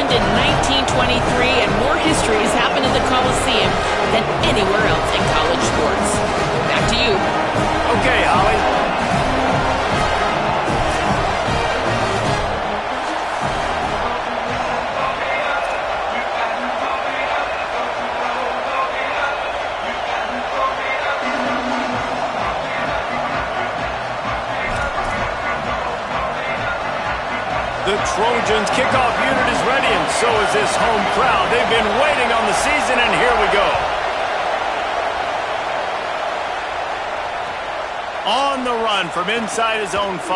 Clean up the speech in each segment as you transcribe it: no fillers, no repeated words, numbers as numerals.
opened in 1923, and more history has happened in the Coliseum than anywhere else in college sports. Back to you. Okay, Holly. The Trojans' kickoff unit is ready, and so is this home crowd. They've been waiting on the season, and here we go. On the run from inside his own 5.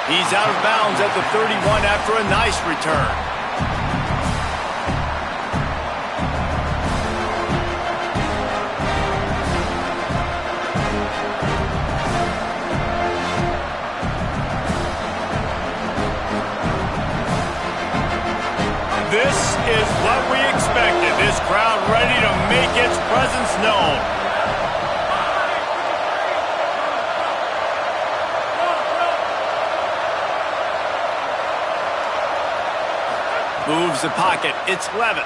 He's out of bounds at the 31 after a nice return. This is what we expected. This crowd ready to make its presence known. Moves the pocket. It's Levitt.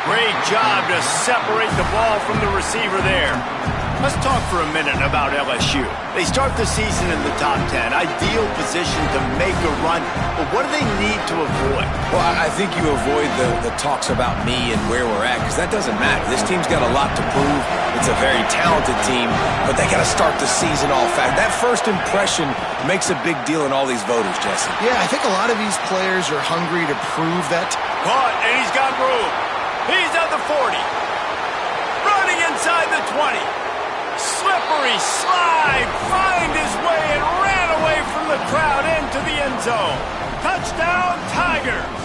Great job to separate the ball from the receiver there. Let's talk for a minute about LSU. They start the season in the top 10. Ideal position to make a run. But what do they need to avoid? Well, I think you avoid the talks about me and where we're at, because that doesn't matter. This team's got a lot to prove. It's a very talented team, but they got to start the season off fast. That first impression makes a big deal in all these voters, Jesse. Yeah, I think a lot of these players are hungry to prove that. Caught, and he's got room. He's at the 40. Running inside the 20. Slippery slide, find his way and ran away from the crowd into the end zone. Touchdown, Tigers.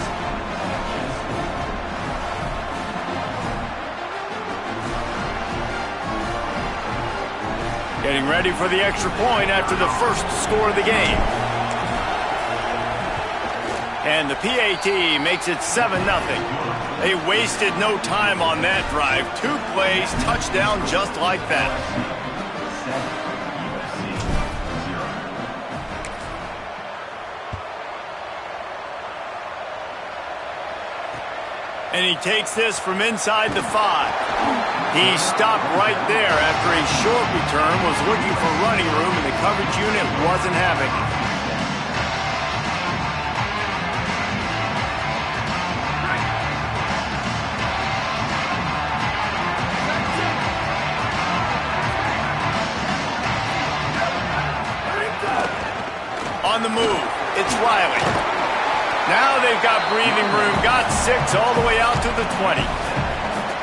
Getting ready for the extra point after the first score of the game. And the PAT makes it 7-0. They wasted no time on that drive. 2 plays, touchdown just like that. And he takes this from inside the 5. He stopped right there after a short return, was looking for running room, and the coverage unit wasn't having it. On the move, it's Riley. Now they've got breathing room, got 6 all the way out to the 20.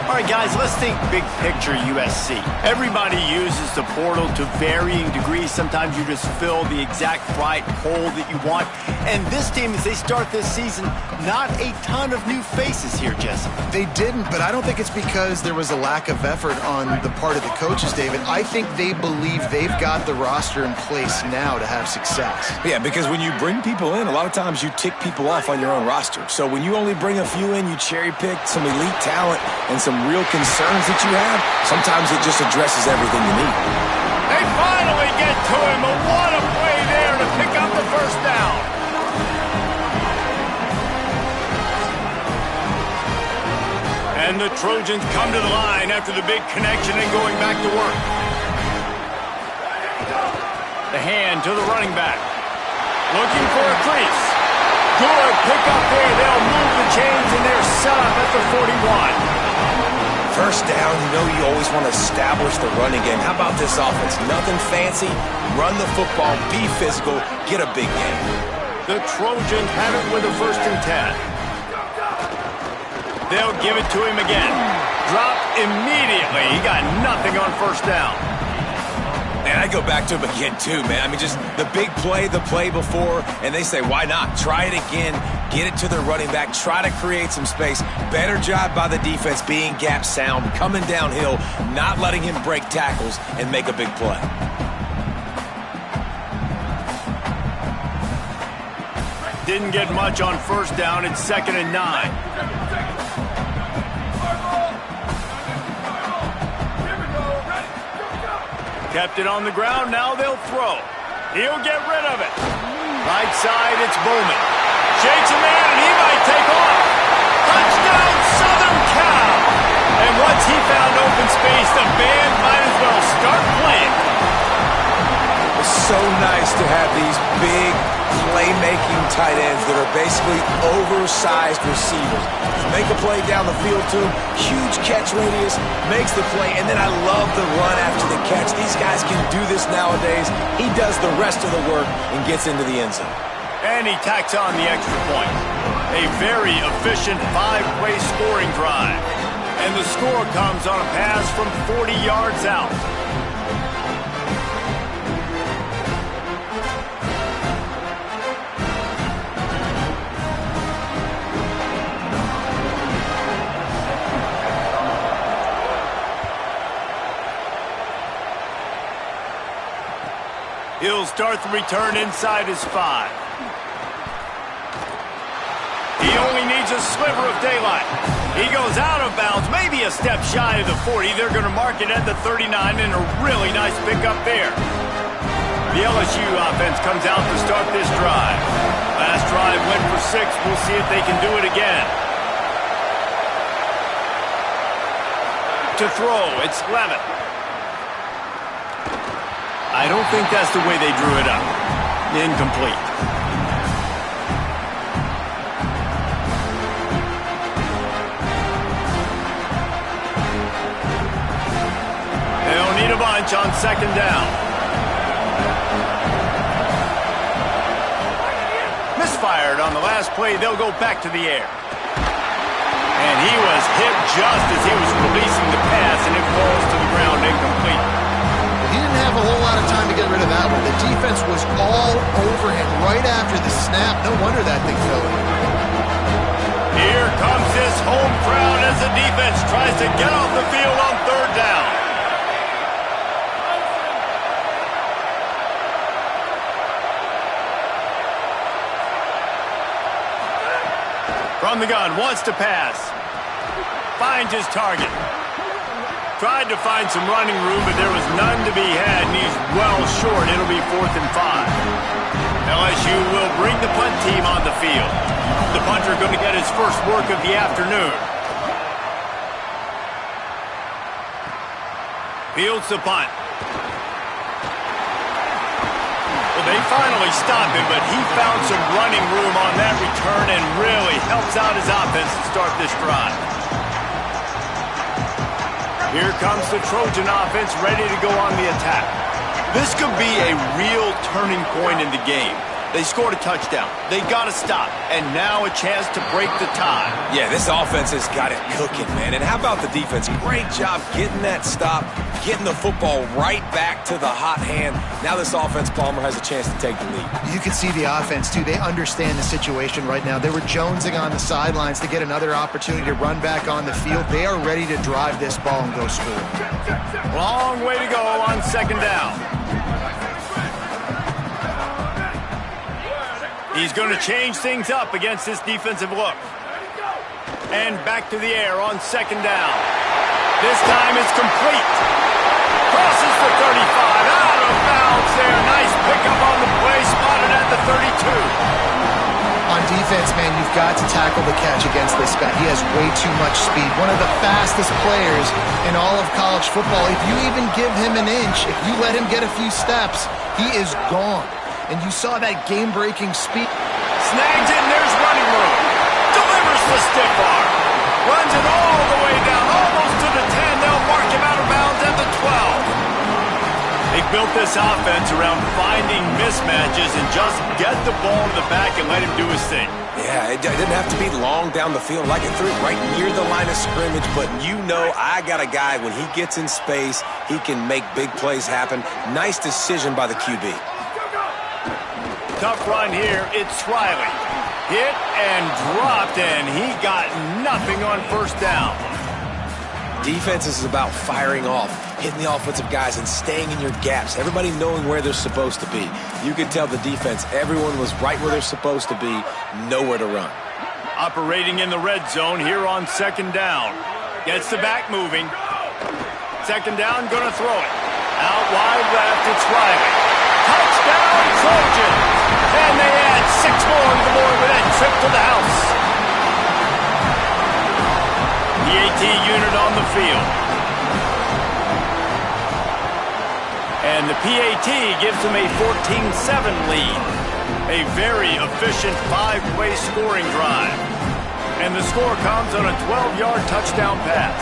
All right, guys, let's think big picture USC. Everybody uses the portal to varying degrees. Sometimes you just fill the exact right hole that you want. And this team, as they start this season, not a ton of new faces here, Jesse. They didn't, but I don't think it's because there was a lack of effort on the part of the coaches, David. I think they believe they've got the roster in place now to have success. Yeah, because when you bring people in, a lot of times you tick people off on your own roster. So when you only bring a few in, you cherry pick some elite talent and some real concerns that you have, sometimes it just addresses everything you need. They finally get to him, but what a play there to pick up the first down. And the Trojans come to the line after the big connection and going back to work. The hand to the running back. Looking for a crease. Good pickup there. They'll move the chains, and they're set up at the 41. First down, you know you always want to establish the running game. How about this offense? Nothing fancy. Run the football, be physical, get a big game. The Trojans have it with a 1st and 10. They'll give it to him again. Dropped immediately. He got nothing on 1st down. And I go back to him again, too, man. I mean, just the big play, the play before, and they say, why not? Try it again, get it to their running back, try to create some space. Better job by the defense being gap sound, coming downhill, not letting him break tackles and make a big play. Didn't get much on 1st down. It's 2nd and 9. Kept it on the ground, now they'll throw. He'll get rid of it. Right side, it's Bowman. Shakes a man, and he might take off. Touchdown, Southern Cal! And once he found open space, the band might as well start playing. It's so nice to have these big, playmaking tight ends that are basically oversized receivers. Make a play down the field to him, huge catch radius, makes the play, and then I love the run after the catch. These guys can do this nowadays. He does the rest of the work and gets into the end zone. And he tacks on the extra point. A very efficient 5-play scoring drive. And the score comes on a pass from 40 yards out. He'll start the return inside his 5. He only needs a sliver of daylight. He goes out of bounds, maybe a step shy of the 40. They're going to mark it at the 39, and a really nice pickup there. The LSU offense comes out to start this drive. Last drive went for 6. We'll see if they can do it again. To throw, it's Levitt. I don't think that's the way they drew it up. Incomplete. They'll need a bunch on second down. Misfired on the last play. They'll go back to the air. And he was hit just as he was releasing the pass, and it falls to the ground incomplete. He didn't have a whole lot of time to get rid of that one. The defense was all over him right after the snap. No wonder that thing fell in. Here comes this home crowd as the defense tries to get off the field on third down. From the gun, wants to pass. Finds his target. Tried to find some running room, but there was none to be had, and he's well short. It'll be 4th and 5. LSU will bring the punt team on the field. The punter going to get his first work of the afternoon. Fields the punt. Well, they finally stop him, but he found some running room on that return and really helps out his offense to start this drive. Here comes the Trojan offense ready to go on the attack. This could be a real turning point in the game. They scored a touchdown. They got to stop. And now a chance to break the tie. Yeah, this offense has got it cooking, man. And how about the defense? Great job getting that stop, getting the football right back to the hot hand. Now this offense, Palmer, has a chance to take the lead. You can see the offense, too. They understand the situation right now. They were jonesing on the sidelines to get another opportunity to run back on the field. They are ready to drive this ball and go score. Long way to go on second down. He's going to change things up against this defensive look. And back to the air on second down. This time it's complete. Crosses the 35. Out of bounds there. Nice pickup on the play. Spotted at the 32. On defense, man, you've got to tackle the catch against this guy. He has way too much speed. One of the fastest players in all of college football. If you even give him an inch, if you let him get a few steps, he is gone. And you saw that game-breaking speed. Snags it, and there's running room. Delivers the stiff arm. Runs it all the way down, almost to the 10. They'll mark him out of bounds at the 12. They built this offense around finding mismatches and just get the ball to the back and let him do his thing. Yeah, it didn't have to be long down the field. Like it threw it right near the line of scrimmage, but you know I got a guy, when he gets in space, he can make big plays happen. Nice decision by the QB. Tough run here. It's Riley. Hit and dropped, and he got nothing on first down. Defense is about firing off, hitting the offensive guys and staying in your gaps. Everybody knowing where they're supposed to be. You could tell the defense, everyone was right where they're supposed to be, nowhere to run. Operating in the red zone here on second down. Gets the back moving. Second down, gonna throw it. Out wide left, it's Riley. Touchdown, Trojans! And they PAT gives them a 14-7 lead. A very efficient 5-play scoring drive. And the score comes on a 12-yard touchdown pass.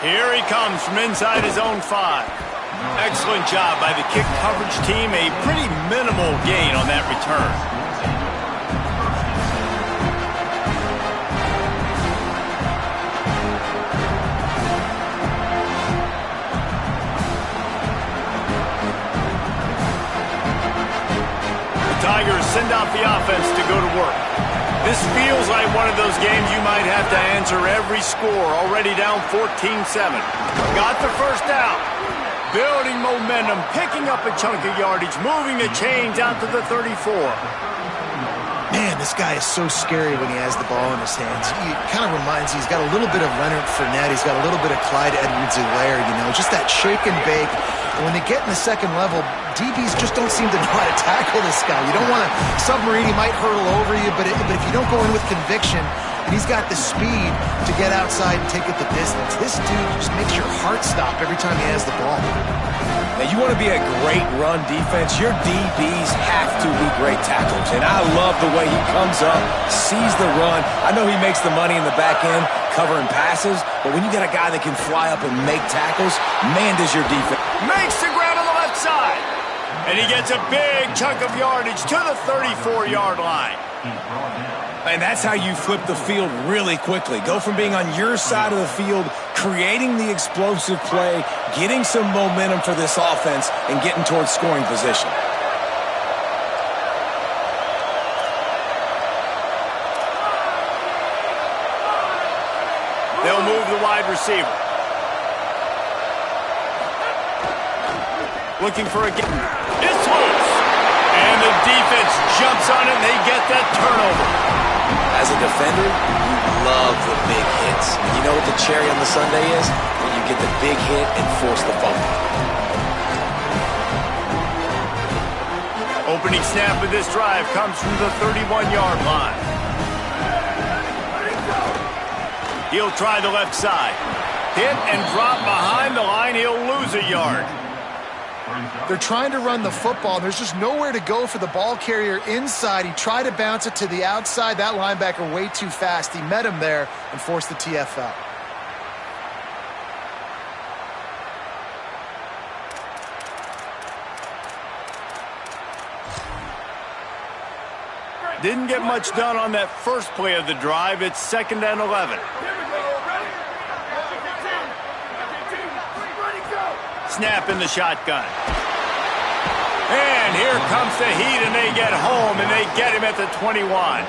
Here he comes from inside his own 5. Excellent job by the kick coverage team. A pretty minimal gain on that return. Tigers send out the offense to go to work. This feels like one of those games you might have to answer every score. Already down 14-7. Got the first down. Building momentum, picking up a chunk of yardage, moving the chains out to the 34. Man, this guy is so scary when he has the ball in his hands. He kind of reminds you, he's got a little bit of Leonard Fournette. He's got a little bit of Clyde Edwards-Helaire, you know, just that shake and bake. And when they get in the second level, DBs just don't seem to know how to tackle this guy. You don't want to submarine. He might hurtle over you, but if you don't go in with conviction, and he's got the speed to get outside and take it the distance, this dude just makes your heart stop every time he has the ball. Now, you want to be a great run defense, your DBs have to be great tacklers. And I love the way he comes up, sees the run. I know he makes the money in the back end covering passes, but when you got a guy that can fly up and make tackles, man, does your defense. Makes the grab on the left side. And he gets a big chunk of yardage to the 34-yard line. And that's how you flip the field really quickly. Go from being on your side of the field, creating the explosive play, getting some momentum for this offense, and getting towards scoring position. They'll move the wide receiver. Looking for a get. It's loose. And the defense jumps on it, and they get that turnover. As a defender, you love the big hits. And you know what the cherry on the sundae is? When you get the big hit and force the fumble. Opening snap of this drive comes from the 31-yard line. He'll try the left side. Hit and drop behind the line. He'll lose a yard. They're trying to run the football. There's just nowhere to go for the ball carrier inside. He tried to bounce it to the outside. That linebacker way too fast. He met him there and forced the TFL. Didn't get much done on that first play of the drive. It's 2nd and 11. Snap in the shotgun. And here comes the heat, and they get home, and they get him at the 21.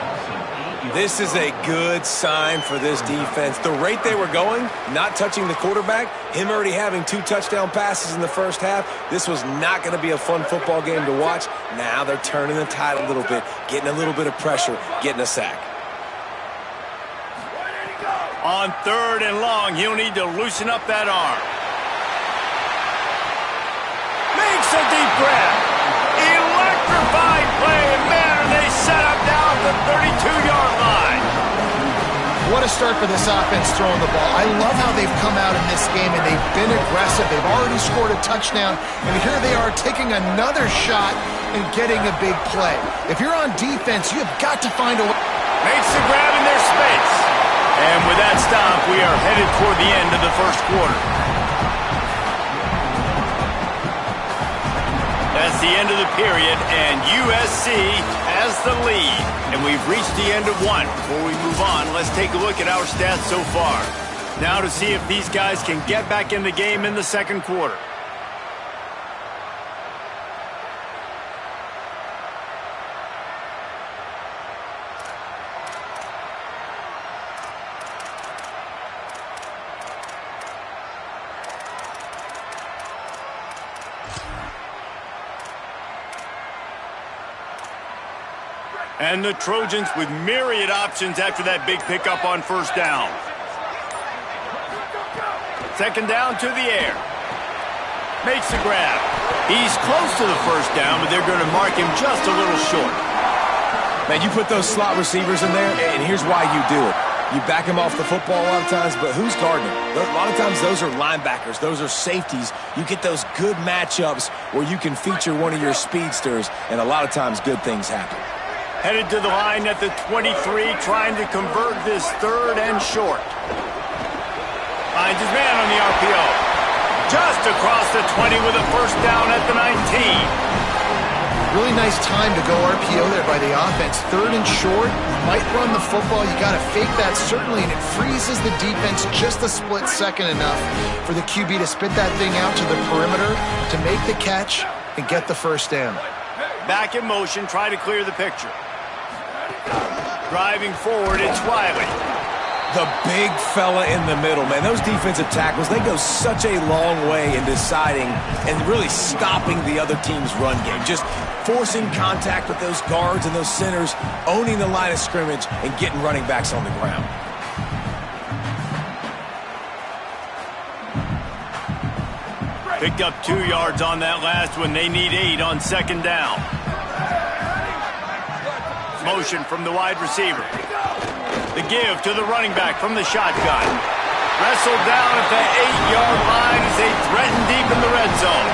This is a good sign for this defense. The rate they were going, not touching the quarterback, him already having 2 touchdown passes in the first half, this was not going to be a fun football game to watch. Now they're turning the tide a little bit, getting a little bit of pressure, getting a sack. On 3rd and long, he'll need to loosen up that arm. Makes a deep grab. Electrifying play, and man, are they set up now at the 32-yard line. What a start for this offense throwing the ball. I love how they've come out in this game, and they've been aggressive. They've already scored a touchdown, and here they are taking another shot and getting a big play. If you're on defense, you have got to find a way. Makes the grab in their space. And with that stop, we are headed toward the end of the first quarter. That's the end of the period, and USC has the lead. And we've reached the end of one. Before we move on, let's take a look at our stats so far. Now to see if these guys can get back in the game in the second quarter. And the Trojans with myriad options after that big pickup on first down. 2nd down to the air. Makes the grab. He's close to the first down, but they're going to mark him just a little short. Man, you put those slot receivers in there, and here's why you do it. You back him off the football a lot of times, but who's guarding him? A lot of times those are linebackers. Those are safeties. You get those good matchups where you can feature one of your speedsters, and a lot of times good things happen. Headed to the line at the 23, trying to convert this 3rd and short. Finds his man on the RPO. Just across the 20 with a first down at the 19. Really nice time to go RPO there by the offense. 3rd and short, might run the football. You got to fake that, certainly, and it freezes the defense just a split second enough for the QB to spit that thing out to the perimeter to make the catch and get the first down. Back in motion, try to clear the picture. Driving forward, it's Riley. The big fella in the middle, man. Those defensive tackles, they go such a long way in deciding and really stopping the other team's run game. Just forcing contact with those guards and those centers, owning the line of scrimmage, and getting running backs on the ground. Picked up 2 yards on that last one. They need 8 on 2nd down. Motion from the wide receiver. The give to the running back from the shotgun. Wrestled down at the 8-yard line as they threaten deep in the red zone.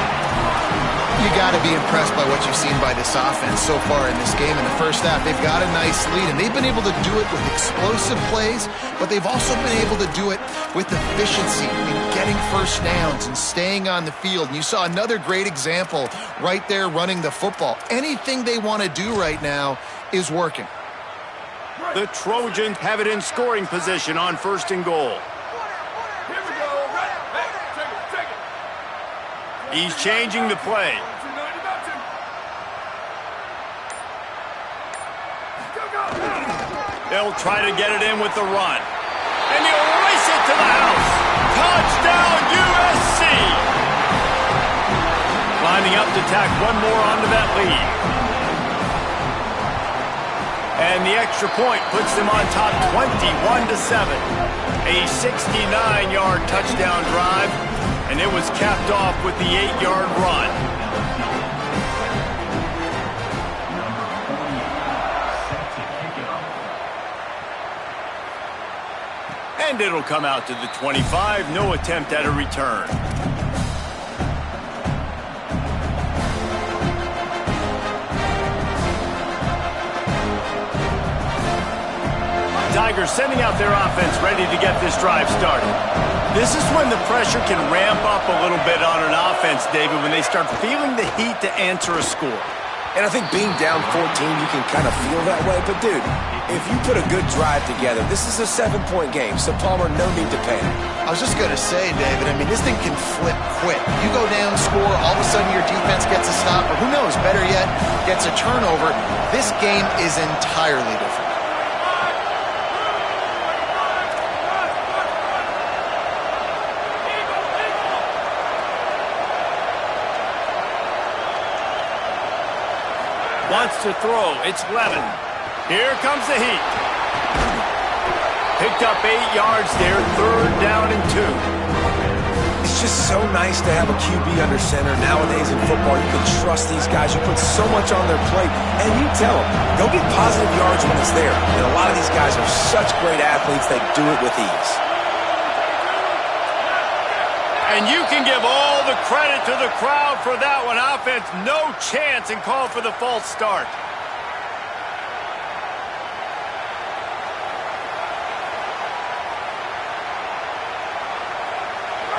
You got to be impressed by what you've seen by this offense so far in this game. In the first half, they've got a nice lead, and they've been able to do it with explosive plays, but they've also been able to do it with efficiency in getting first downs and staying on the field. And you saw another great example right there running the football. Anything they want to do right now is working. The Trojans have it in scoring position on 1st and goal. He's changing the play. They'll try to get it in with the run. And he'll race it to the house. Touchdown, USC! Lining up to tack one more onto that lead. And the extra point puts them on top 21-7. A 69-yard touchdown drive, and it was capped off with the 8-yard run. And it'll come out to the 25. No attempt at a return. Tigers sending out their offense ready to get this drive started. This is when the pressure can ramp up a little bit on an offense, David, when they start feeling the heat to answer a score. And I think being down 14, you can kind of feel that way. But, dude, if you put a good drive together, this is a 7-point game. So, Palmer, no need to panic. I was just going to say, David, I mean, this thing can flip quick. You go down, score, all of a sudden your defense gets a stop, or who knows, better yet, gets a turnover. This game is entirely different. Wants to throw. It's Levin. Here comes the heat. Picked up 8 yards there. 3rd down and 2. It's just so nice to have a QB under center. Nowadays in football, you can trust these guys. You put so much on their plate, and you tell them, go get positive yards when it's there. And a lot of these guys are such great athletes, they do it with ease. And you can give all the credit to the crowd for that one. Offense, no chance, and call for the false start.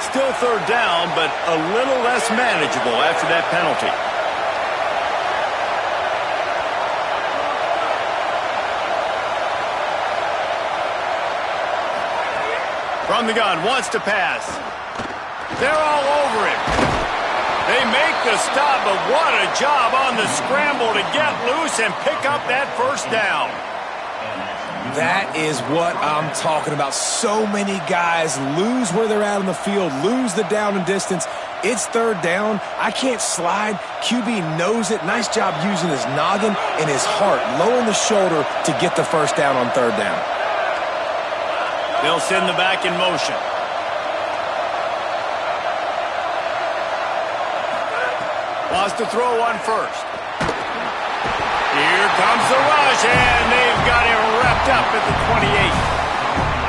Still 3rd down, but a little less manageable after that penalty. From the gun, wants to pass. They're all over him. They make the stop, but what a job on the scramble to get loose and pick up that first down. That is what I'm talking about. So many guys lose where they're at on the field, lose the down and distance. It's 3rd down. I can't slide. QB knows it. Nice job using his noggin and his heart, lowering the shoulder to get the first down on 3rd down. They'll send the back in motion. Wants to throw one first. Here comes the rush, and they've got him wrapped up at the 28.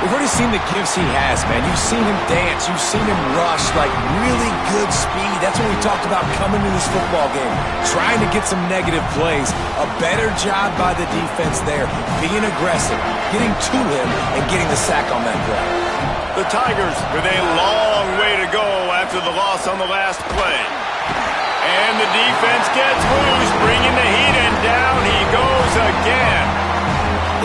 We've already seen the gifts he has, man. You've seen him dance. You've seen him rush, like really good speed. That's what we talked about coming to this football game, trying to get some negative plays. A better job by the defense there, being aggressive, getting to him, and getting the sack on that grab. The Tigers with a long way to go after the loss on the last play. And the defense gets loose, bringing the heat, and down he goes again.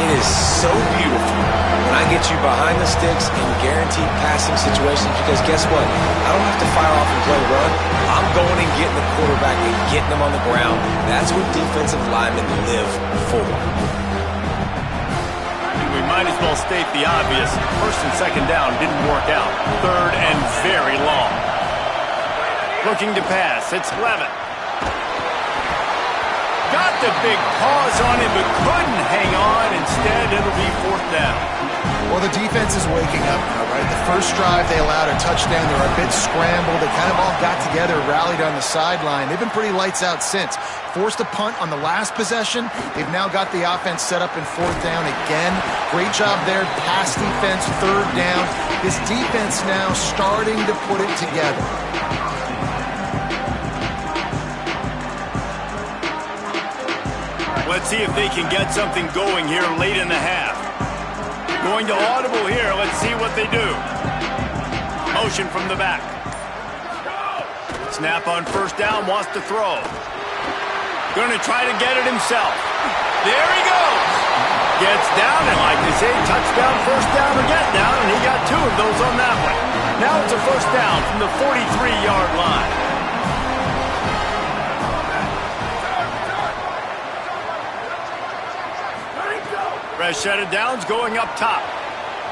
It is so beautiful when I get you behind the sticks in guaranteed passing situations, because guess what? I don't have to fire off and play run. I'm going and getting the quarterback and getting him on the ground. That's what defensive linemen live for. We might as well state the obvious. First and second down didn't work out. Third and very long. Looking to pass. It's Levitt. Got the big paws on him, but couldn't hang on. Instead, it'll be fourth down. Well, the defense is waking up now, right? The first drive, they allowed a touchdown. They were a bit scrambled. They kind of all got together, rallied on the sideline. They've been pretty lights out since. Forced a punt on the last possession. They've now got the offense set up in fourth down again. Great job there. Pass defense, third down. This defense now starting to put it together. Let's see if they can get something going here late in the half. Going to audible here. Let's see what they do. Motion from the back. Snap on first down. Wants to throw. Going to try to get it himself. There he goes. Gets down, and like they say, touchdown, first down, or get down, and he got two of those on that one. Now it's a first down from the 43-yard line. Fresh set of downs going up top.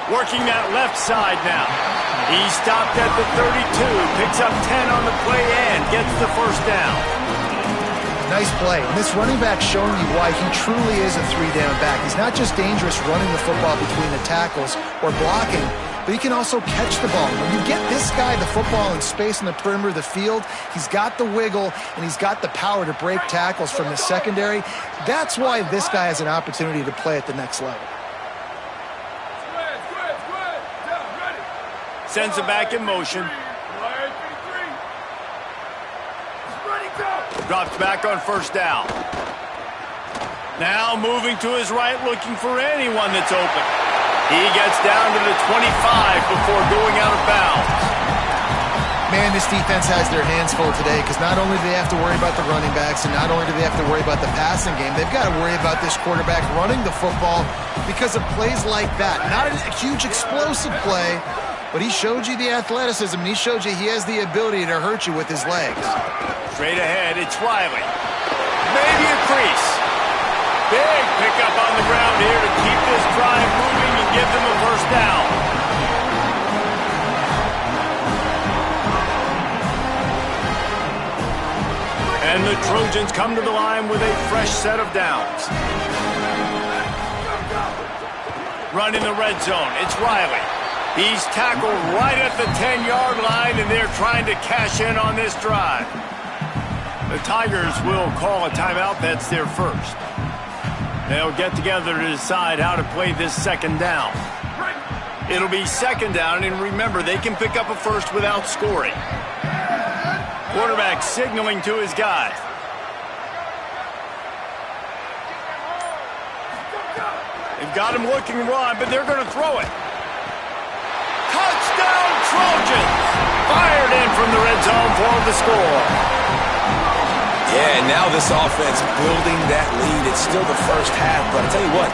Working that left side now. He stopped at the 32, picks up 10 on the play and gets the first down. Nice play. And this running back showing you why he truly is a three-down back. He's not just dangerous running the football between the tackles or blocking, but he can also catch the ball. When you get this guy the football in space in the perimeter of the field, he's got the wiggle and he's got the power to break tackles from the secondary. That's why this guy has an opportunity to play at the next level. Sends it back in motion. Drops back on first down. Now moving to his right, looking for anyone that's open. He gets down to the 25 before going out of bounds. Man, this defense has their hands full today, because not only do they have to worry about the running backs, and not only do they have to worry about the passing game, they've got to worry about this quarterback running the football because of plays like that. Not a huge explosive play, but he showed you the athleticism, and he showed you he has the ability to hurt you with his legs. Straight ahead, it's Riley. Maybe a crease. Big pickup on the ground here to keep this drive moving and give them a first down. And the Trojans come to the line with a fresh set of downs. Running the red zone, it's Riley. He's tackled right at the 10-yard line, and they're trying to cash in on this drive. The Tigers will call a timeout. That's their first. They'll get together to decide how to play this second down. It'll be second down, and remember, they can pick up a first without scoring. Quarterback signaling to his guys. They've got him looking run, but they're going to throw it. Touchdown, Trojans! Fired in from the red zone for the score. Yeah, and now this offense building that lead. It's still the first half, but I tell you what,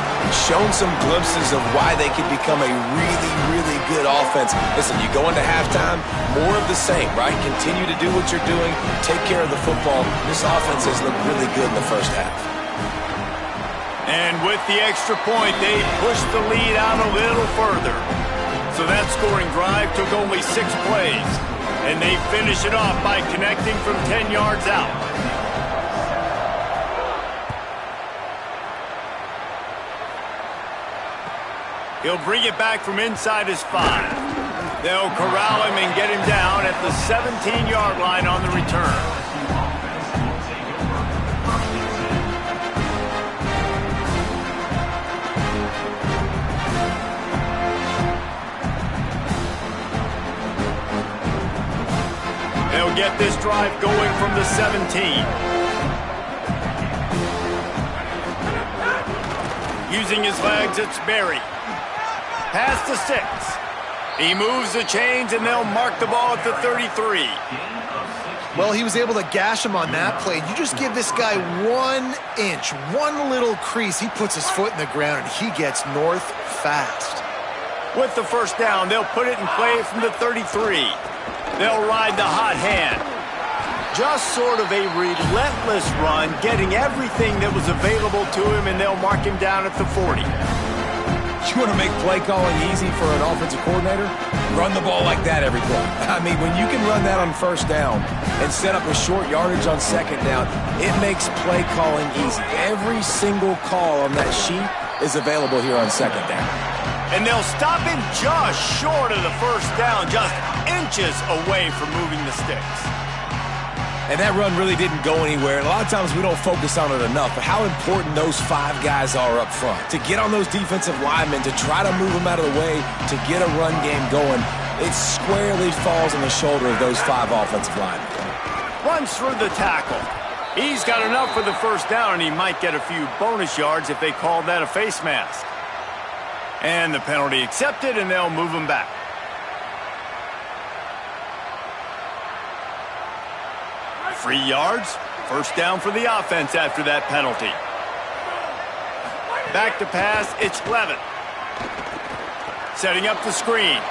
shown some glimpses of why they could become a really, really good offense. Listen, you go into halftime, more of the same, right? Continue to do what you're doing, take care of the football. This offense has looked really good in the first half. And with the extra point, they pushed the lead out a little further. So that scoring drive took only 6 plays, and they finish it off by connecting from 10 yards out. He'll bring it back from inside his 5. They'll corral him and get him down at the 17-yard line on the return. They'll get this drive going from the 17. Using his legs, it's Berry. Pass to 6. He moves the chains, and they'll mark the ball at the 33. Well, he was able to gash him on that play. You just give this guy 1 inch, one little crease. He puts his foot in the ground, and he gets north fast. With the first down, they'll put it in play from the 33. They'll ride the hot hand. Just sort of a relentless run, getting everything that was available to him, and they'll mark him down at the 40. You want to make play calling easy for an offensive coordinator? Run the ball like that every play. I mean, when you can run that on first down and set up a short yardage on second down, it makes play calling easy. Every single call on that sheet is available here on second down. And they'll stop him just short of the first down, just inches away from moving the sticks. And that run really didn't go anywhere. And a lot of times we don't focus on it enough, but how important those 5 guys are up front. To get on those defensive linemen, to try to move them out of the way, to get a run game going, it squarely falls on the shoulder of those 5 offensive linemen. Runs through the tackle. He's got enough for the first down, and he might get a few bonus yards if they call that a face mask. And the penalty accepted, and they'll move him back. Free yards, first down for the offense after that penalty. Back to pass, it's Levitt. Setting up the screen.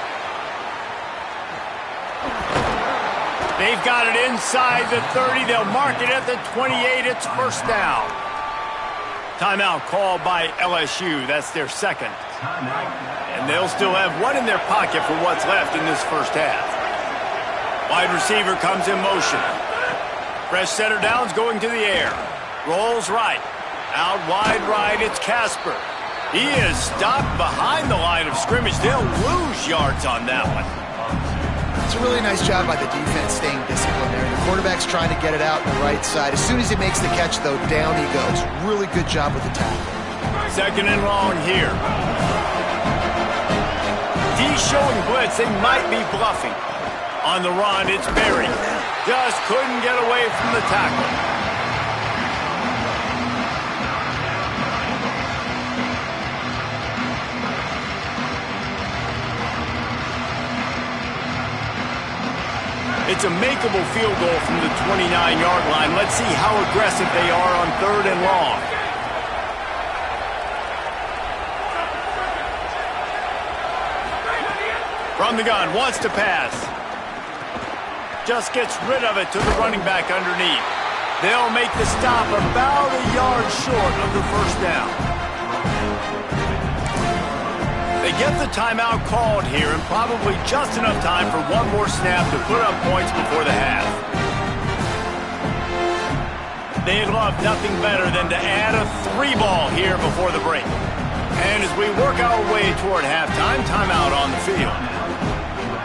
They've got it inside the 30. They'll mark it at the 28. It's first down. Timeout called by LSU. That's their second. And they'll still have one in their pocket for what's left in this first half. Wide receiver comes in motion. Fresh center down's going to the air. Rolls right. Out wide right, it's Casper. He is stopped behind the line of scrimmage. They'll lose yards on that one. It's a really nice job by the defense staying disciplined there. The quarterback's trying to get it out on the right side. As soon as he makes the catch, though, down he goes. Really good job with the tackle. Second and long here. D showing blitz. They might be bluffing. On the run, it's Berry. Just couldn't get away from the tackle. It's a makeable field goal from the 29-yard line. Let's see how aggressive they are on third and long. From the gun, wants to pass. Just gets rid of it to the running back underneath. They'll make the stop about a yard short of the first down. They get the timeout called here, and probably just enough time for one more snap to put up points before the half. They'd love nothing better than to add a 3-ball here before the break. And as we work our way toward halftime, timeout on the field.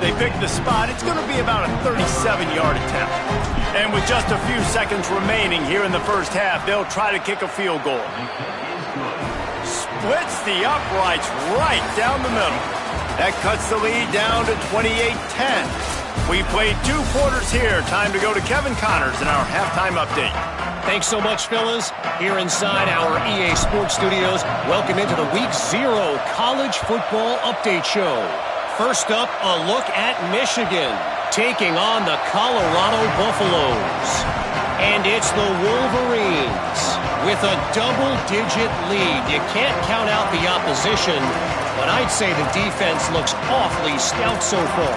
They pick the spot. It's going to be about a 37-yard attempt. And with just a few seconds remaining here in the first half, they'll try to kick a field goal. Splits the uprights right down the middle. That cuts the lead down to 28-10. We played 2 quarters here. Time to go to Kevin Connors in our halftime update. Thanks so much, fellas. Here inside our EA Sports Studios, welcome into the Week 0 College Football Update Show. First up, a look at Michigan, taking on the Colorado Buffaloes. And it's the Wolverines with a double-digit lead. You can't count out the opposition, but I'd say the defense looks awfully stout so far.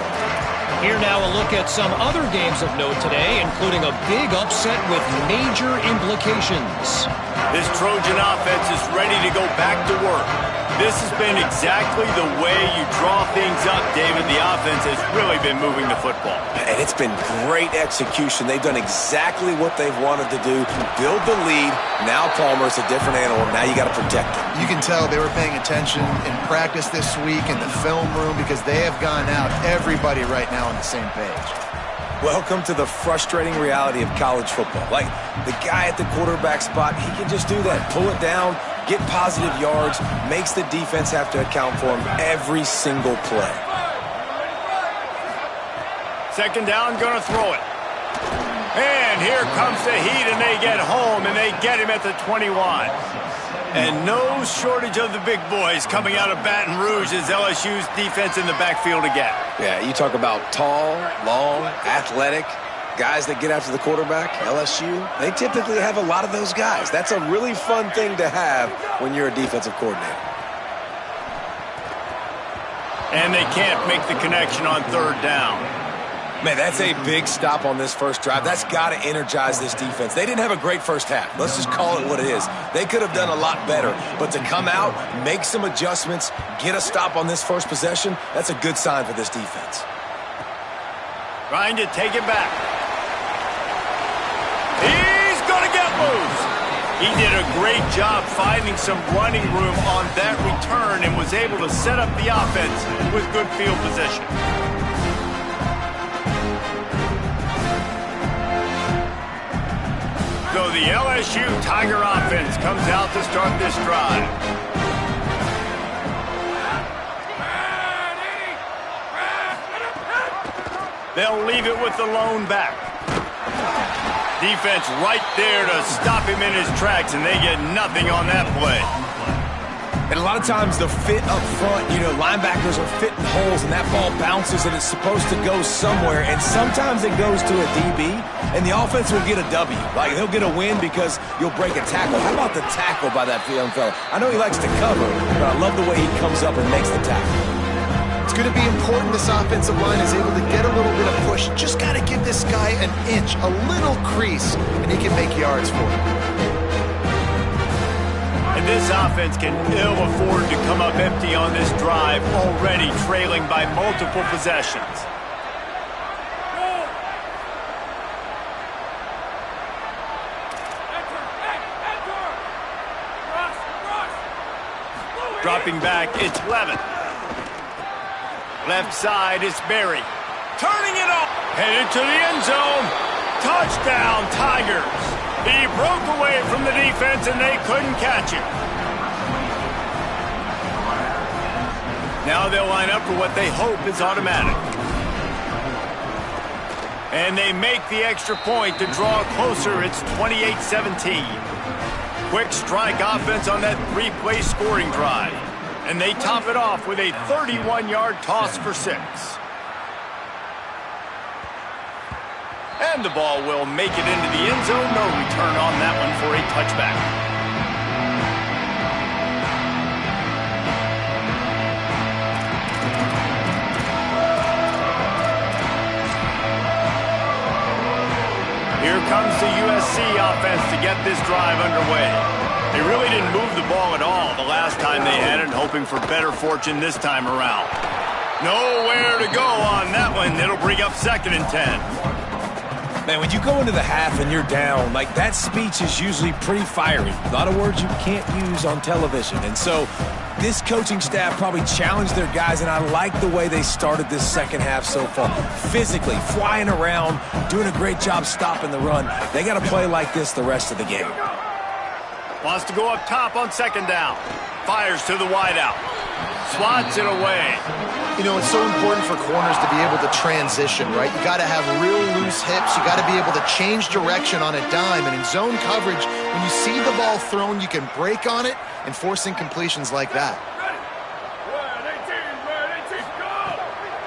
Here now a look at some other games of note today, including a big upset with major implications. This Trojan offense is ready to go back to work. This has been exactly the way you draw things up, David. The offense has really been moving the football. And it's been great execution. They've done exactly what they've wanted to do. Build the lead. Now Palmer's a different animal. Now you got to protect him. You can tell they were paying attention in practice this week in the film room because they have gone out, everybody right now on the same page. Welcome to the frustrating reality of college football. Like, the guy at the quarterback spot, he can just do that. Pull it down, get positive yards, makes the defense have to account for him every single play. Second down, going to throw it. And here comes the heat, and they get home, and they get him at the 21. And no shortage of the big boys coming out of Baton Rouge as LSU's defense in the backfield again. Yeah, you talk about tall, long, athletic, guys that get after the quarterback, LSU, they typically have a lot of those guys. That's a really fun thing to have when you're a defensive coordinator. And they can't make the connection on third down. Man, that's a big stop on this first drive. That's got to energize this defense. They didn't have a great first half. Let's just call it what it is. They could have done a lot better. But to come out, make some adjustments, get a stop on this first possession, that's a good sign for this defense. Trying to take it back. He's going to get loose. He did a great job finding some running room on that return and was able to set up the offense with good field position. So the LSU Tiger offense comes out to start this drive. They'll leave it with the lone back. Defense right there to stop him in his tracks, and they get nothing on that play. And a lot of times the fit up front, linebackers are fitting holes, and that ball bounces, and it's supposed to go somewhere. And sometimes it goes to a DB, and the offense will get a W. Like, he'll get a win because you'll break a tackle. How about the tackle by that young fella? I know he likes to cover, but I love the way he comes up and makes the tackle. It's going to be important this offensive line is able to get a little bit of push. Just got to give this guy an inch, a little crease, and he can make yards for it. And this offense can ill afford to come up empty on this drive, already trailing by multiple possessions. Dropping back, it's Levin. Left side, it's Berry. Turning it up. Headed to the end zone. Touchdown, Tigers. He broke away from the defense, and they couldn't catch him. Now they'll line up for what they hope is automatic. And they make the extra point to draw closer. It's 28-17. Quick strike offense on that three-play scoring drive. And they top it off with a 31-yard toss for 6. And the ball will make it into the end zone. No return on that one for a touchback. Here comes the USC offense to get this drive underway. They really didn't move the ball at all the last time they had it, hoping for better fortune this time around. Nowhere to go on that one. It'll bring up 2nd and 10. Man, when you go into the half and you're down, like, that speech is usually pretty fiery. A lot of words you can't use on television. And so this coaching staff probably challenged their guys, and I like the way they started this second half so far. Physically, flying around, doing a great job stopping the run. They got to play like this the rest of the game. Wants to go up top on 2nd down. Fires to the wideout. Swats it away. It's so important for corners to be able to transition, right? You got to have real loose hips. You got to be able to change direction on a dime. And in zone coverage, when you see the ball thrown, you can break on it and force incompletions like that.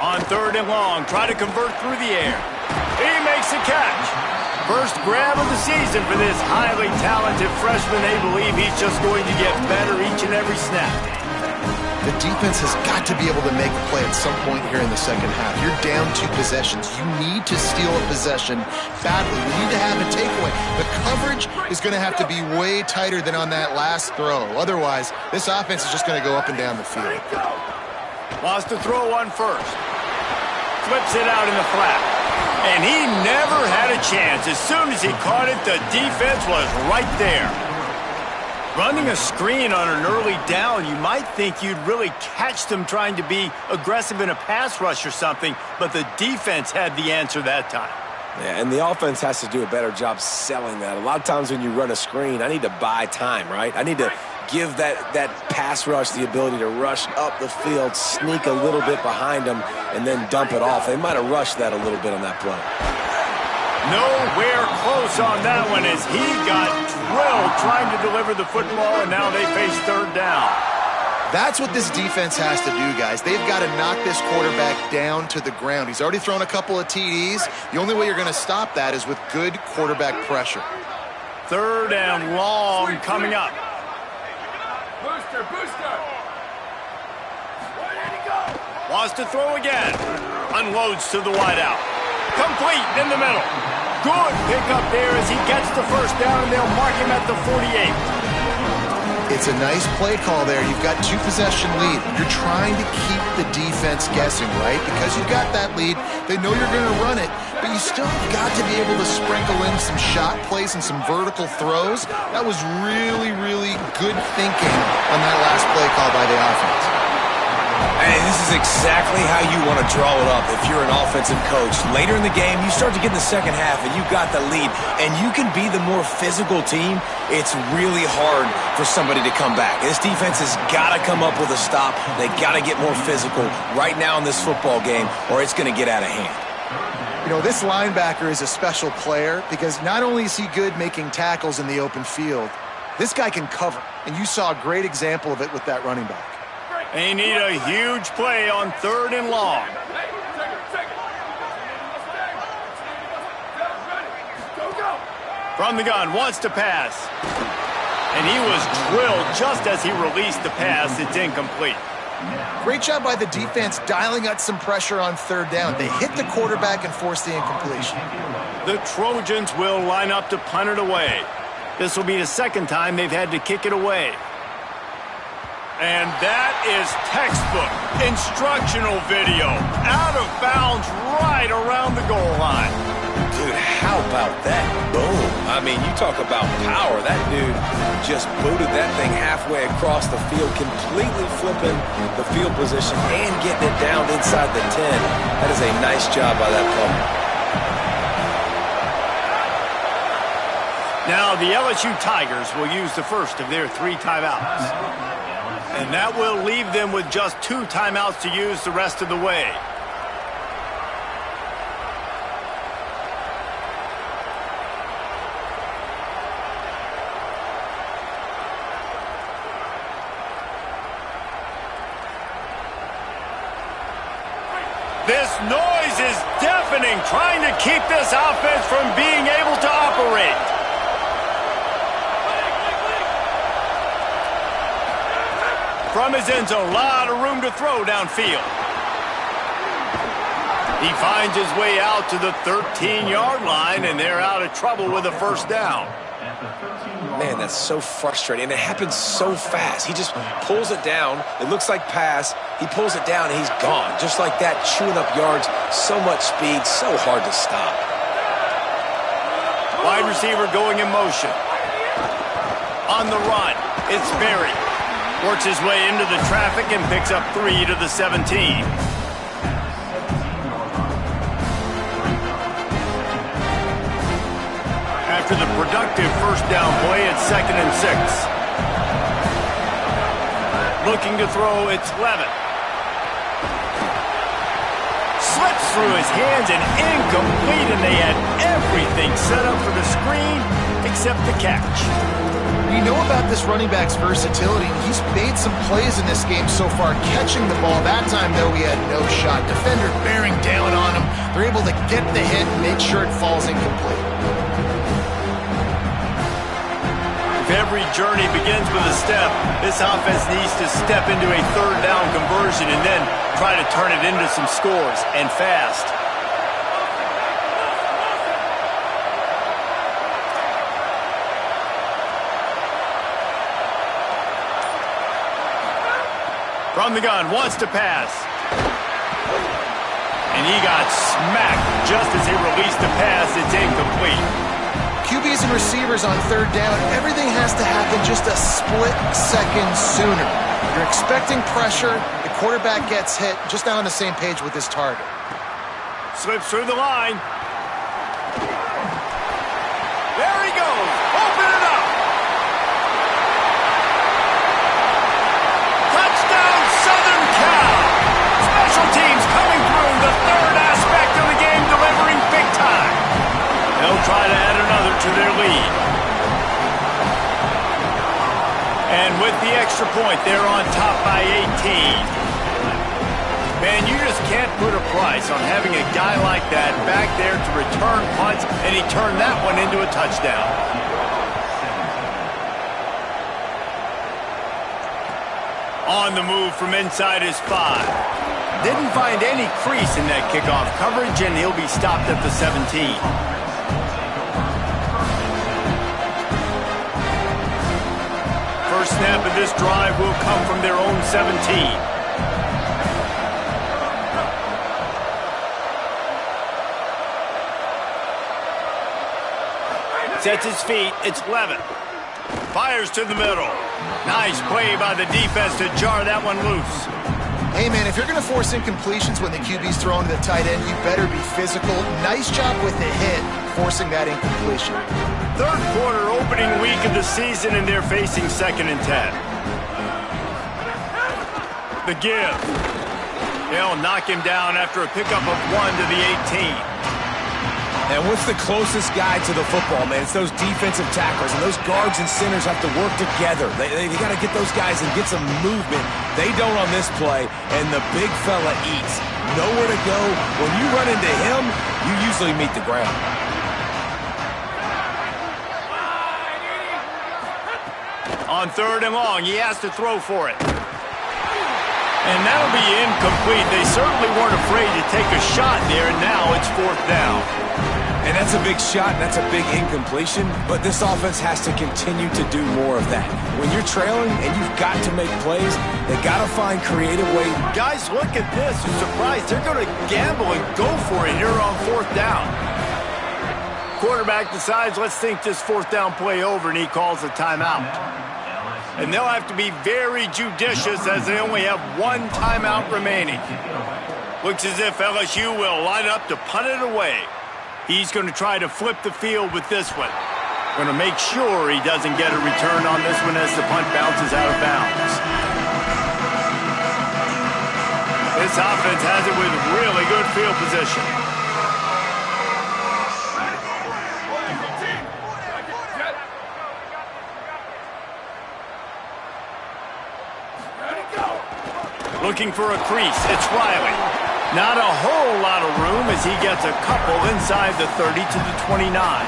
On 3rd and long, try to convert through the air. He makes the catch. First grab of the season for this highly talented freshman. They believe he's just going to get better each and every snap. The defense has got to be able to make a play at some point here in the second half. You're down 2 possessions. You need to steal a possession badly. You need to have a takeaway. The coverage is going to have to be way tighter than on that last throw. Otherwise, this offense is just going to go up and down the field. Wants to throw one first. Flips it out in the flat. And he never had a chance. As soon as he caught it, the defense was right there. Running a screen on an early down, you might think you'd really catch them trying to be aggressive in a pass rush or something, but the defense had the answer that time. Yeah, and the offense has to do a better job selling that. A lot of times when you run a screen, I need to buy time, right? I need to give that pass rush the ability to rush up the field, sneak a little bit behind them, and then dump it off. They might have rushed that a little bit on that play. Nowhere close on that one as he got drilled trying to deliver the football, and now they face third down. That's what this defense has to do, guys. They've got to knock this quarterback down to the ground. He's already thrown a couple of TDs. The only way you're going to stop that is with good quarterback pressure. Third and long coming up. Booster. Wants to throw again. Unloads to the wideout. Complete in the middle. Good pickup there as he gets the first down, and they'll mark him at the 48. It's a nice play call there. You've got 2-possession lead. You're trying to keep the defense guessing, right? Because you've got that lead, they know you're going to run it, but you still got to be able to sprinkle in some shot plays and some vertical throws. That was really, really good thinking on that last play call by the offense. Hey, this is exactly how you want to draw it up if you're an offensive coach. Later in the game, you start to get in the second half, and you've got the lead, and you can be the more physical team. It's really hard for somebody to come back. This defense has got to come up with a stop. They got to get more physical right now in this football game, or it's going to get out of hand. You know, this linebacker is a special player because not only is he good making tackles in the open field, this guy can cover, and you saw a great example of it with that running back. They need a huge play on third and long. From the gun, wants to pass. And he was drilled just as he released the pass. It's incomplete. Great job by the defense dialing out some pressure on third down. They hit the quarterback and forced the incompletion. The Trojans will line up to punt it away. This will be the second time they've had to kick it away. And that is textbook instructional video. Out of bounds right around the goal line. Dude, how about that? Boom. I mean, you talk about power. That dude just booted that thing halfway across the field, completely flipping the field position and getting it down inside the 10. That is a nice job by that punter. Now the LSU Tigers will use the first of their 3 timeouts. And that will leave them with just 2 timeouts to use the rest of the way. This noise is deafening, trying to keep this offense from being able to operate. From his end zone, a lot of room to throw downfield. He finds his way out to the 13-yard line, and they're out of trouble with a first down. Man, that's so frustrating, and it happens so fast. He just pulls it down. It looks like pass. He pulls it down, and he's gone. Just like that, chewing up yards. So much speed, so hard to stop. Wide receiver going in motion. On the run, it's Berry. Works his way into the traffic and picks up 3 to the 17. After the productive first down play, it's 2nd and 6. Looking to throw, it's Levitt. Slips through his hands and incomplete, and they had everything set up for the screen except the catch. You know about this running back's versatility. He's made some plays in this game so far, catching the ball. That time, though, he had no shot. Defender bearing down on him. They're able to get the hit and make sure it falls incomplete. If every journey begins with a step, this offense needs to step into a third down conversion and then try to turn it into some scores, and fast. From the gun, wants to pass. And he got smacked just as he released the pass. It's incomplete. QBs and receivers on third down, everything has to happen just a split second sooner. You're expecting pressure, the quarterback gets hit, just not on the same page with his target. Slips through the line. There he goes. Open it up. Touchdown, Southern Cal. Special teams coming through, the third aspect of the game, delivering big time. try to add another to their lead. And with the extra point, they're on top by 18. Man, you just can't put a price on having a guy like that back there to return punts, and he turned that one into a touchdown. On the move from inside his 5. Didn't find any crease in that kickoff coverage, and he'll be stopped at the 17. First snap of this drive will come from their own 17. Sets his feet, it's Levitt. Fires to the middle. Nice play by the defense to jar that one loose. Hey, man, if you're going to force incompletions when the QB's throwing to the tight end, you better be physical. Nice job with the hit, forcing that incompletion. Third quarter, opening week of the season, and they're facing 2nd and 10. The give. They'll knock him down after a pickup of 1 to the 18. And what's the closest guy to the football, man? It's those defensive tackles, and those guards and centers have to work together. They got to get those guys and get some movement. They don't on this play, and the big fella eats. Nowhere to go. When you run into him, you usually meet the ground. On 3rd and long, he has to throw for it. And that'll be incomplete. They certainly weren't afraid to take a shot there, and now it's 4th down. And that's a big shot, and that's a big incompletion, but this offense has to continue to do more of that. When you're trailing and you've got to make plays, they got to find creative ways. Guys, look at this. You're surprised. They're going to gamble and go for it here on 4th down. Quarterback decides, let's think this 4th down play over, and he calls a timeout. And they'll have to be very judicious as they only have 1 timeout remaining. Looks as if LSU will line up to punt it away. He's going to try to flip the field with this one. Going to make sure he doesn't get a return on this one as the punt bounces out of bounds. This offense has it with really good field position. Looking for a crease, it's Riley. Not a whole lot of room as he gets a couple inside the 30 to the 29.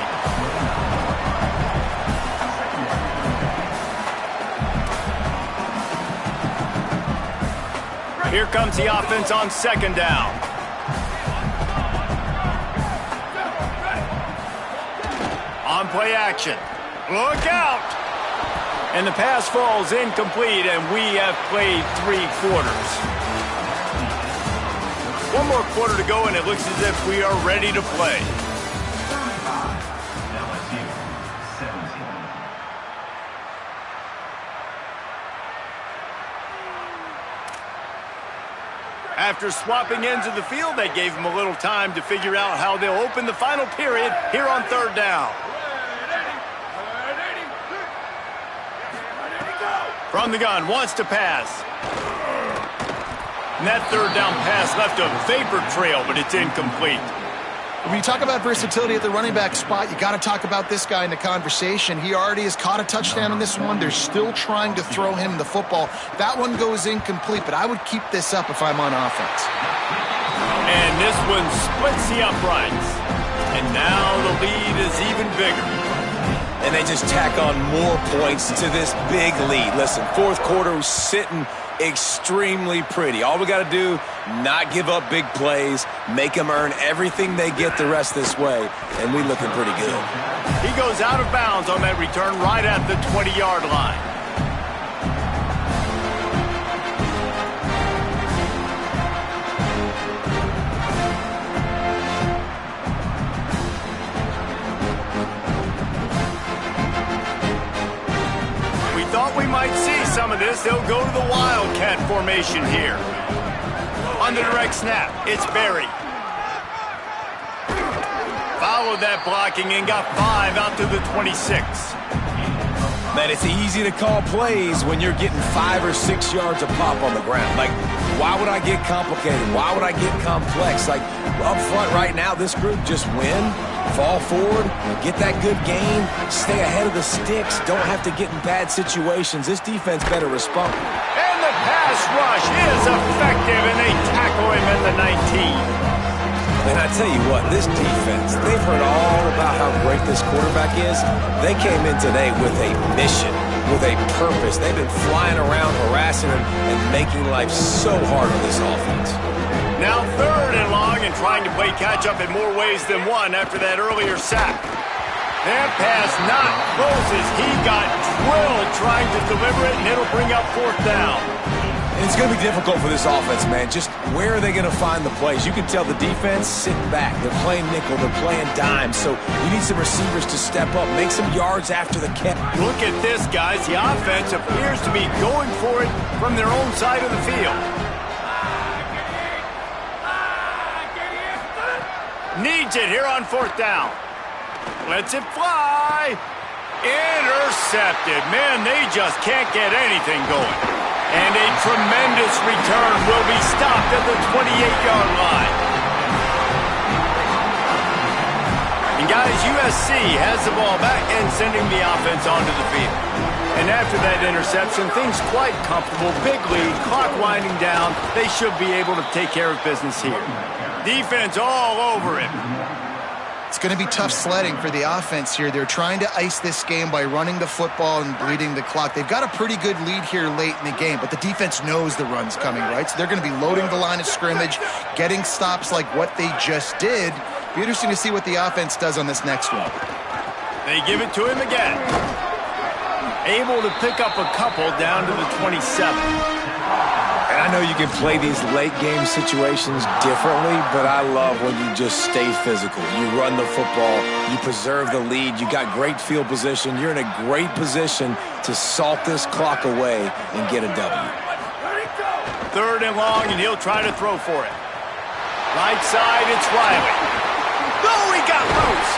Here comes the offense on 2nd down. On play action. Look out! And the pass falls incomplete, and we have played 3 quarters. 1 more quarter to go, and it looks as if we are ready to play. After swapping ends of the field, they gave them a little time to figure out how they'll open the final period here on 3rd down. From the gun, wants to pass. And that 3rd down pass left a vapor trail, but it's incomplete. When you talk about versatility at the running back spot, you got to talk about this guy in the conversation. He already has caught a touchdown on this one. They're still trying to throw him the football. That one goes incomplete, but I would keep this up if I'm on offense. And this one splits the uprights. And now the lead is even bigger. And they just tack on more points to this big lead. Listen, 4th quarter was sitting extremely pretty. All we got to do, not give up big plays, make them earn everything they get the rest this way, and we looking pretty good. He goes out of bounds on that return right at the 20-yard line. We might see some of this. They'll go to the Wildcat formation here. On the direct snap, it's Berry. Followed that blocking and got 5 out to the 26. Man, it's easy to call plays when you're getting 5 or 6 yards of pop on the ground. Like, why would I get complicated? Why would I get complex? Like, up front right now, this group just win Fall forward, get that good gain, stay ahead of the sticks, don't have to get in bad situations. This defense better respond. And the pass rush is effective, and they tackle him at the 19. And I tell you what, this defense, they've heard all about how great this quarterback is. They came in today with a mission, with a purpose. They've been flying around, harassing him, and making life so hard on this offense. Now 3rd and long, and trying to play catch-up in more ways than one after that earlier sack. That pass not close as he got drilled trying to deliver it, and it'll bring up 4th down. And it's going to be difficult for this offense, man. Just where are they going to find the plays? You can tell the defense sitting back. They're playing nickel. They're playing dime. So you need some receivers to step up, make some yards after the catch. Look at this, guys. The offense appears to be going for it from their own side of the field. Needs it here on 4th down. Lets it fly. Intercepted. Man, they just can't get anything going. And a tremendous return will be stopped at the 28-yard line. And guys, USC has the ball back and sending the offense onto the field. And after that interception, things quite comfortable. Big lead, clock winding down. They should be able to take care of business here. Defense all over him. It's going to be tough sledding for the offense here. They're trying to ice this game by running the football and bleeding the clock. They've got a pretty good lead here late in the game, but the defense knows the run's coming, right? So they're going to be loading the line of scrimmage, getting stops like what they just did. Be interesting to see what the offense does on this next one. They give it to him again. Able to pick up a couple down to the 27. And I know you can play these late game situations differently, but I love when you just stay physical. You run the football, you preserve the lead, you got great field position, you're in a great position to salt this clock away and get a W. 3rd and long, and he'll try to throw for it. Right side, it's Riley. Oh, he got loose.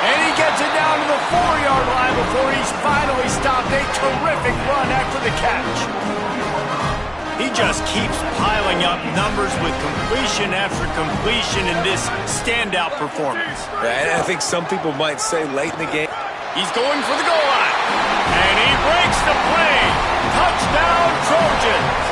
And he gets it down to the 4-yard line before he's finally stopped. A terrific run after the catch. He just keeps piling up numbers with completion after completion in this standout performance. And I think some people might say late in the game. He's going for the goal line. And he breaks the play. Touchdown, Trojans.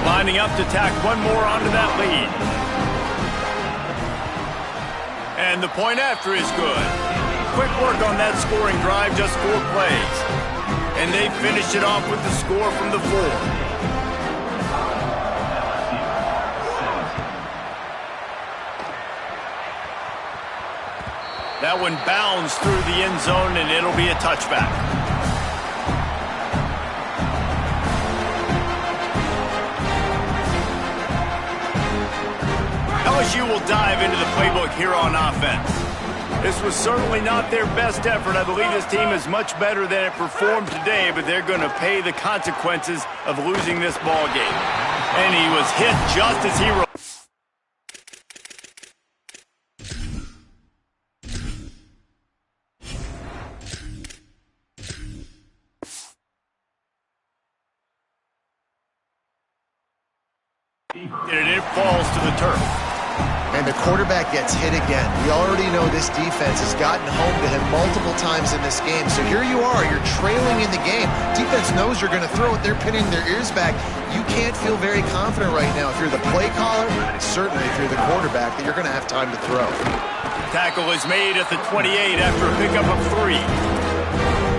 Lining up to tack one more onto that lead. And the point after is good. Quick work on that scoring drive, just 4 plays. And they finished it off with the score from the 4. That one bounds through the end zone, and it'll be a touchback. LSU will dive into the playbook here on offense. This was certainly not their best effort. I believe this team is much better than it performed today, but they're going to pay the consequences of losing this ball game. And he was hit just as he and it falls to the turf. And the quarterback gets hit again. We already know this defense has gotten home to him multiple times in this game. So here you are, you're trailing in the game. Defense knows you're going to throw it. They're pinning their ears back. You can't feel very confident right now if you're the play caller, certainly if you're the quarterback, that you're going to have time to throw. Tackle is made at the 28 after a pickup of 3.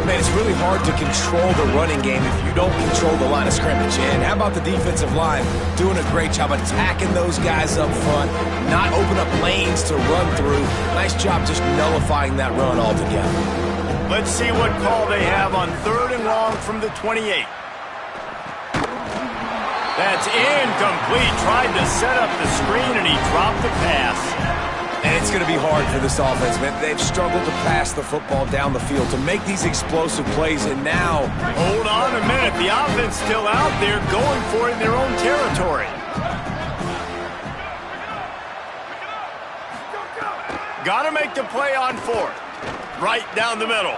Man, it's really hard to control the running game if you don't control the line of scrimmage. And how about the defensive line doing a great job attacking those guys up front, not open up lanes to run through. Nice job just nullifying that run altogether. Let's see what call they have on 3rd and long from the 28. That's incomplete. Tried to set up the screen, and he dropped the pass. And it's going to be hard for this offense, man. They've struggled to pass the football down the field to make these explosive plays, and now... Hold on a minute. The offense still out there going for it in their own territory. Got to make the play on 4th. Right down the middle.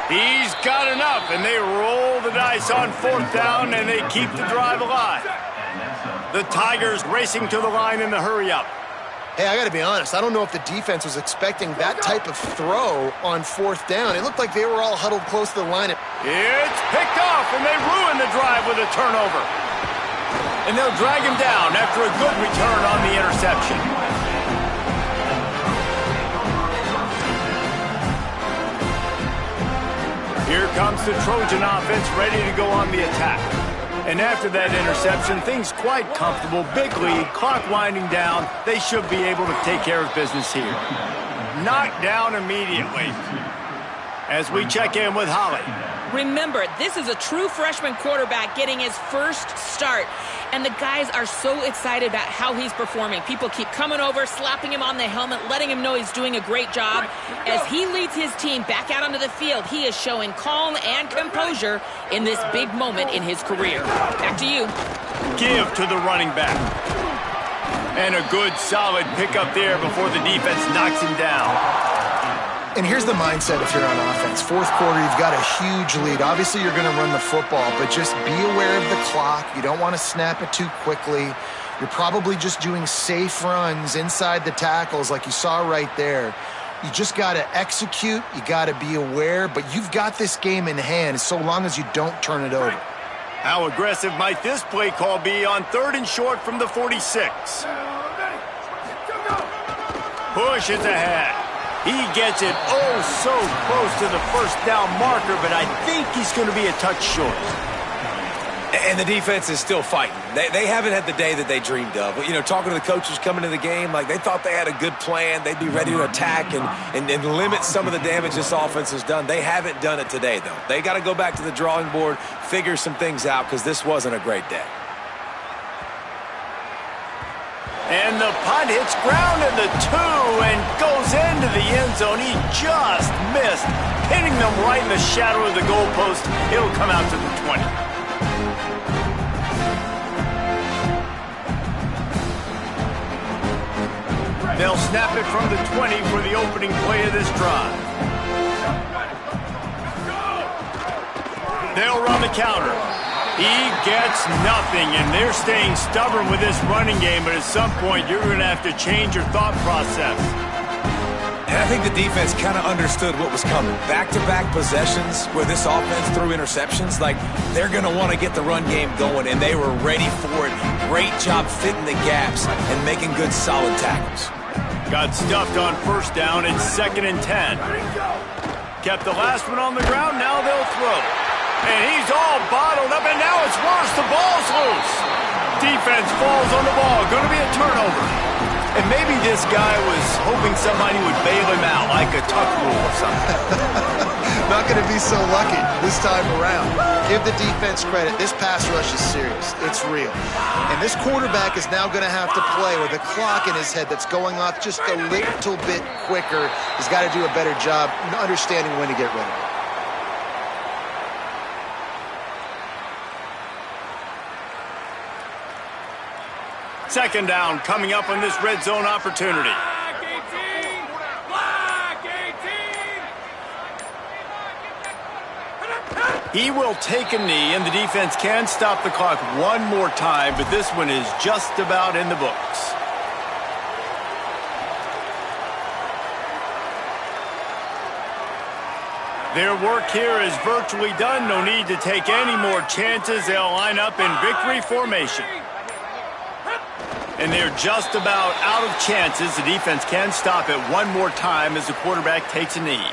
He's got enough, and they roll the dice on 4th down, and they keep the drive alive. The Tigers racing to the line in the hurry-up. Hey, I got to be honest. I don't know if the defense was expecting that type of throw on 4th down. It looked like they were all huddled close to the line. It's picked off, and they ruin the drive with a turnover. And they'll drag him down after a good return on the interception. Here comes the Trojan offense ready to go on the attack. And after that interception, things quite comfortable. Big lead, clock winding down. They should be able to take care of business here. Knocked down immediately. As we check in with Holly. Remember, this is a true freshman quarterback getting his first start. And the guys are so excited about how he's performing. People keep coming over, slapping him on the helmet, letting him know he's doing a great job. As he leads his team back out onto the field, he is showing calm and composure in this big moment in his career. Back to you. Give to the running back. And a good, solid pickup there before the defense knocks him down. And here's the mindset if you're on offense. 4th quarter, you've got a huge lead. Obviously, you're going to run the football, but just be aware of the clock. You don't want to snap it too quickly. You're probably just doing safe runs inside the tackles like you saw right there. You just got to execute. You got to be aware, but you've got this game in hand so long as you don't turn it over. How aggressive might this play call be on 3rd and short from the 46? Push is ahead. He gets it so close to the 1st down marker, but I think he's going to be a touch short. And the defense is still fighting. They haven't had the day that they dreamed of. You know, talking to the coaches coming to the game, like they thought they had a good plan. They'd be ready to attack and limit some of the damage this offense has done. They haven't done it today, though. They got to go back to the drawing board, figure some things out, because this wasn't a great day. And the punt hits ground in the 2 and goes into the end zone. He just missed, hitting them right in the shadow of the goalpost. It'll come out to the 20. They'll snap it from the 20 for the opening play of this drive. They'll run the counter. He gets nothing, and they're staying stubborn with this running game, but at some point you're going to have to change your thought process. And I think the defense kind of understood what was coming. Back-to-back possessions where this offense threw interceptions, like they're going to want to get the run game going, and they were ready for it. Great job fitting the gaps and making good, solid tackles. Got stuffed on 1st down and 2nd and 10. Kept the last one on the ground, now they'll throw. And he's all bottled up, and now it's worse. The ball's loose. Defense falls on the ball. Going to be a turnover. And maybe this guy was hoping somebody would bail him out, like a tuck rule or something. Not going to be so lucky this time around. Give the defense credit. This pass rush is serious. It's real. And this quarterback is now going to have to play with a clock in his head that's going off just a little bit quicker. He's got to do a better job understanding when to get rid of it. 2nd down coming up on this red zone opportunity. He will take a knee, and the defense can stop the clock one more time, but this one is just about in the books. Their work here is virtually done. No need to take any more chances. They'll line up in victory formation. And they're just about out of chances. The defense can stop it one more time as the quarterback takes a knee.